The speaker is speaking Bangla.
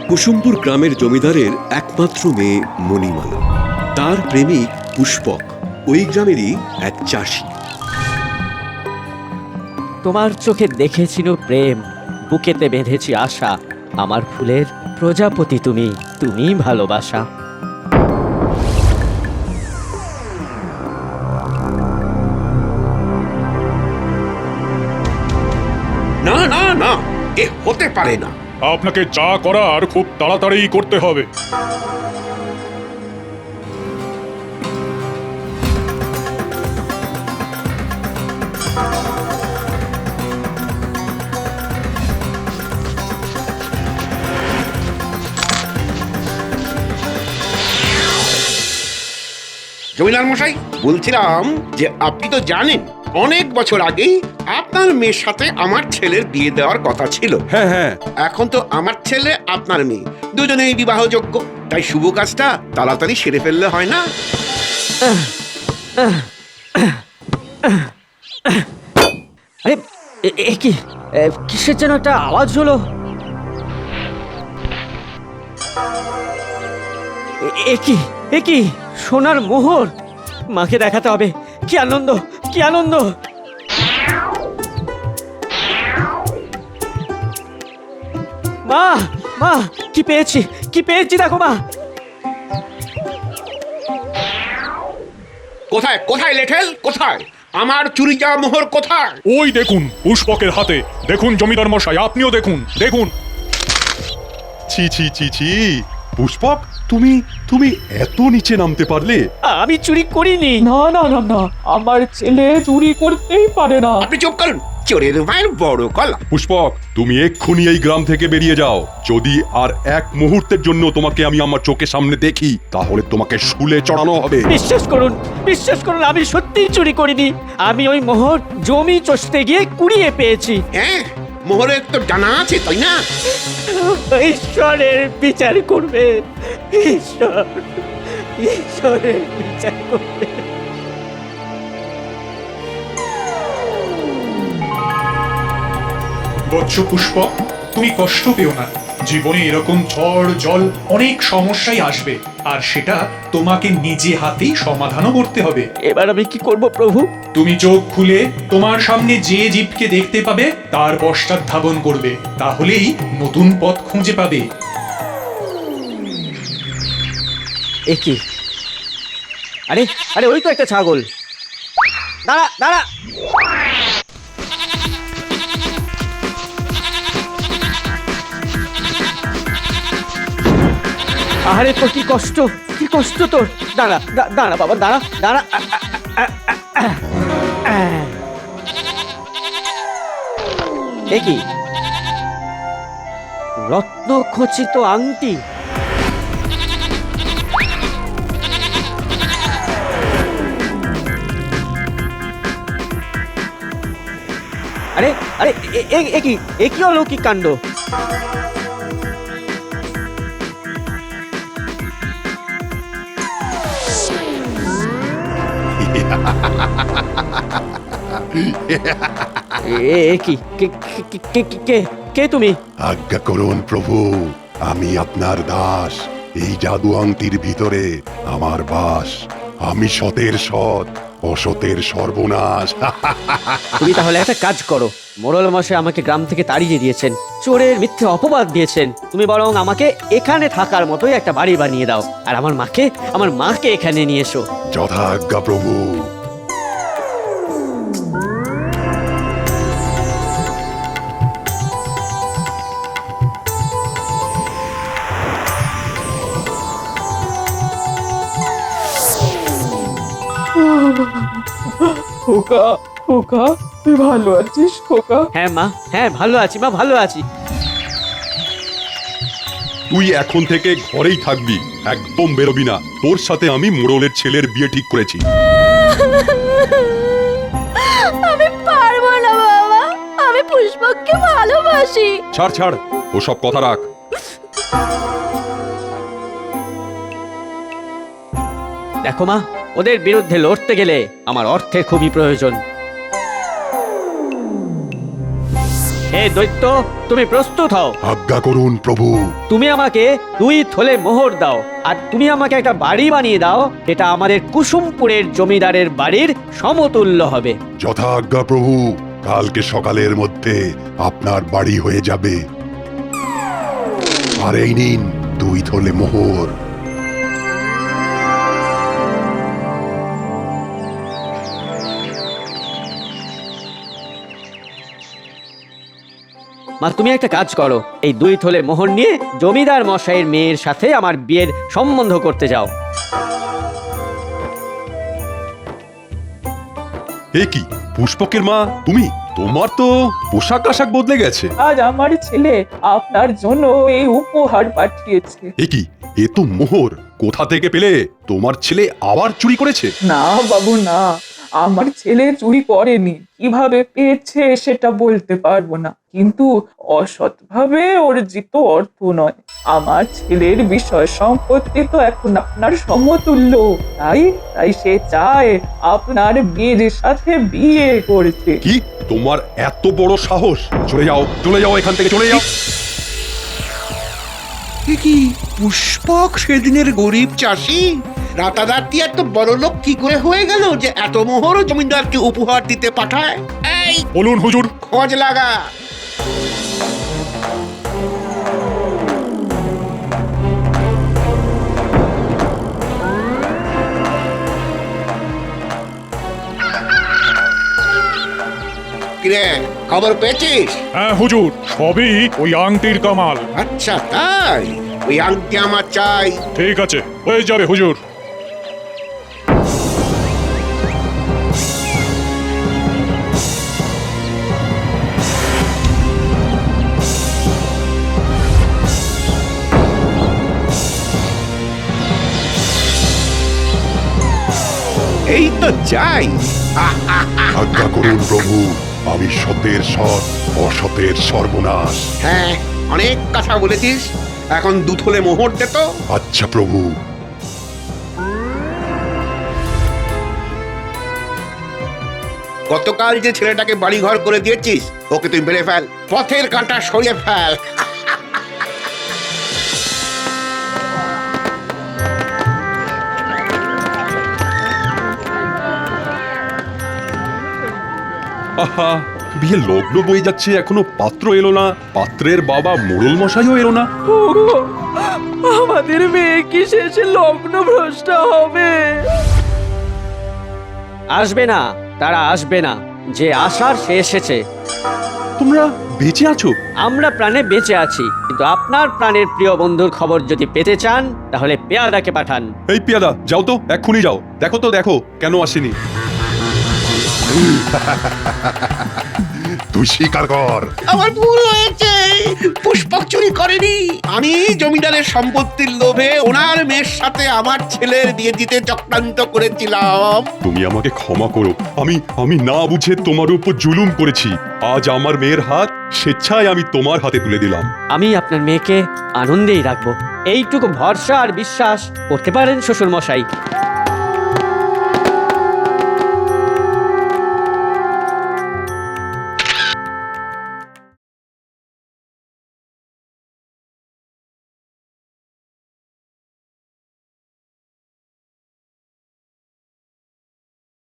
কুসুমপুর গ্রামের জমিদারের একমাত্র মেয়ে মণিমালা, তার প্রেমিক পুষ্পক ওই গ্রামেরই এক চাষি। তোমার চোখে দেখেছিল প্রেম, বুকেতে বেঁধেছি আশা, আমার ফুলের প্রজাপতি তুমি, তুমি ভালোবাসা। না না না, এ হতে পারে না। আপনাকে যা করার খুব তাড়াতাড়ি করতে হবে। জমিদার মশাই, বলছিলাম যে আপনি তো জানেন অনেক বছর আগেই আপনার মেয়ের সাথে আমার ছেলের বিয়ে দেওয়ার কথা ছিল। হ্যাঁ হ্যাঁ, এখন তো আমার ছেলে আপনার মেয়ে দুজনেই বিবাহযোগ্য, তাই শুভ কাজটা তাড়াতাড়ি সেরে ফেললে হয় না? আরে এ কি, কিসের যেন একটা আওয়াজ হলো। এ কি সোনার মোহর, মাকে দেখাতে হবে। কি আনন্দ, কি আনন্দ। মা মা, কি পেয়েছি, কি পেয়েছি দেখো মা। কোথায় কোথায় লেঠেল, কোথায় আমার চুরি যাওয়া মোহর কোথায়? ওই দেখুন পুষ্পকের হাতে, দেখুন জমিদার মশাই, আপনিও দেখুন, দেখুন। ছি ছি ছি ছি, পুষ্পক, তুমি তুমি এত নিচে নামতে পারলে? আমি চুরি করিনি। না না না না, আমার ছেলে চুরি করতেই পারে না। আপনি চুপ করুন, চোরের মায়ের বড় কলা। পুষ্পক, তুমি এক্ষুনি এই গ্রাম থেকে বেরিয়ে যাও। যদি আর এক মুহূর্তের জন্য তোমাকে আমি আমার চোখের সামনে দেখি, তাহলে তোমাকে শুলে চড়ানো হবে। বিশ্বাস করুন, বিশ্বাস করুন, আমি সত্যিই চুরি করিনি। আমি ওই মোহর জমি চষতে গিয়ে কুড়িয়ে পেয়েছি। হ্যাঁ, মোহরের তো জানা আছে, তাই না? ঈশ্বরের বিচার করবে, ঈশ্বর, ঈশ্বরের বিচার করবে। বৎস পুষ্পক, তুমি কষ্ট পেও না। জীবনে এরকম ঝড় জল অনেক সমস্যাই আসবে, আর সেটা তোমাকে নিজে হাতেই সমাধানও করতে হবে। এবার আমি কি করব প্রভু? তুমি চোখ খুলে তোমার সামনে যে জীবকে দেখতে পাবে তার পশ্চাৎ ধাবন করবে, তাহলেই নতুন পথ খুঁজে পাবে। এ কি? আরে আরে, ওই তো একটা ছাগল। দাঁড়া দাঁড়া। আরে তোর কি কষ্ট, কি কষ্ট তোর। দাঁড়া দাঁড়া বাবা, দাঁড়া দাঁড়া। এ কি? রত্ন খচিত আংটি। আরে আরে, এ কি অলৌকিক কাণ্ড। কে তুমি? আজ্ঞা করুন প্রভু, আমি আপনার দাস। এই জাদু আংটির ভিতরে আমার বাস। আমি সতের সৎ, অসতের সর্বনাশ। তুমি তাহলে একটা কাজ করো, মোড়ল মশাই আমাকে গ্রাম থেকে তাড়িয়ে দিয়েছেন, চোরের মিথ্যে অপবাদ দিয়েছেন। তুমি বরং আমাকে এখানে থাকার মতোই একটা বাড়ি বানিয়ে দাও, আর আমার মাকে এখানে নিয়ে এসো। যথা আজ্ঞা প্রভু। খোকা খোকা, তুই ভালো আছিস খোকা? হ্যাঁ মা, হ্যাঁ ভালো আছি মা, ভালো আছি। তুই এখন থেকে ঘরেই থাকবি, একদম বেরোবি না। তোর সাথে আমি মোড়লের ছেলের বিয়ে ঠিক করেছি। আমি পারবো না বাবা, আমি পুষ্পককে ভালোবাসি। ছাড় ছাড়, ওসব কথা রাখ। দেখো মা, ওদের বিরুদ্ধে লড়তে গেলে আমার অর্থের খুবই প্রয়োজন। হে দৈত্য, তুমি প্রস্তুত হও। আজ্ঞা করুন প্রভু। তুমি আমাকে 2 থলে মোহর দাও, আর তুমি আমাকে একটা বাড়ি বানিয়ে দাও, যেটা আমাদের কুসুমপুরের জমিদারের বাড়ির সমতুল্য হবে। যথা আজ্ঞা প্রভু, কালকে সকালের মধ্যে আপনার বাড়ি হয়ে যাবে। আর এই নিন 2 থলে মোহর। মা, তুমি একটা কাজ করো, এই 2 থলে মোহর নিয়ে জমিদার মশাইয়ের মেয়ের সাথে আমার বিয়ের সম্বন্ধ করতে যাও। এ কি পুষ্পকের মা তুমি? তোমার তো পোশাক আশাক বদলে গেছে। আজ আমার ছেলে আপনার জন্য এই উপহার পাঠিয়েছে। এ কি, এ তো মোহর। কোথা থেকে পেলে? তোমার ছেলে আবার চুরি করেছে? না বাবু না, আমার ছেলে চুরি করেনি। কিভাবে পেয়েছে সেটা বলতে পারবো না, কিন্তু অসৎভাবে অর্জিত অর্থ নয়। আমার ছেলের বিষয় সম্পত্তি তো এখন আপনার সমতুল্য, তাই তাই সে চায় আপনার মেয়ের সাথে বিয়ে করতে। কি, তোমার এত বড় সাহস? চলে যাও, চলে যাও, এখান থেকে চলে যাও। কি পুষ্পক সেদিনের গরিব চাষি রাতারাতি এত বড় লোক কি করে হয়ে গেল যে এত মোহর জমিদারকে উপহার দিতে পাঠায়? এই বলুন হুজুর। খোঁজ লাগা। কিরে, খবর পেয়েছিস? হ্যাঁ হুজুর, সবই ওই আংটির কামাল। আচ্ছা তাই, ওই আংটি আমার চাই। ঠিক আছে, হয়ে যাবে হুজুর। এই তো চাই। আজ্ঞা করুন প্রভু, আমি সতের সৎ, অসতের সর্বনাশ। হ্যাঁ, অনেক কথা বলেছিস, এখন 2 থলে মোহর দে তো। আচ্ছা প্রভু। গতকাল যে ছেলেটাকে বাড়িঘর করে দিয়েছিস, ওকে তুই মেরে ফেল, পথের কাঁটা সরিয়ে ফেল। আহা, বিয়ে লগ্ন বয়ে যাচ্ছে, এখনো পাত্র এলো না। পাত্রের বাবা মোড়ল মশাইও এলো না। ওগো, আমাদের মেয়ে কি শেষে লগ্ন ভ্রষ্ট হবে? আসবে না, তারা আসবে না। যে আসার সে এসেছে। তোমরা বেঁচে আছো? আমরা প্রাণে বেঁচে আছি, কিন্তু আপনার প্রাণের প্রিয় বন্ধুর খবর যদি পেতে চান, তাহলে পেয়াদাকে পাঠান। এই পিয়াদা, যাও তো, এক্ষুনি যাও। দেখো তো, দেখো কেন আসেনি। তুই স্বীকার কর। আমার ভুল হয়েছে, পুষ্পক চুরি করেনি। আমি জমিদারের সম্পত্তির লোভে ওনার মেয়ের সাথে আমার ছেলের বিয়ে দিতে চক্রান্ত করেছিলাম। তুমি আমাকে ক্ষমা করো। আমি না বুঝে তোমার উপর জুলুম করেছি। আজ আমার মেয়ের হাত স্বেচ্ছায় আমি তোমার হাতে তুলে দিলাম। আমি আপনার মেয়েকে আনন্দেই রাখবো, এইটুকু ভরসা আর বিশ্বাস করতে পারেন শ্বশুর মশাই।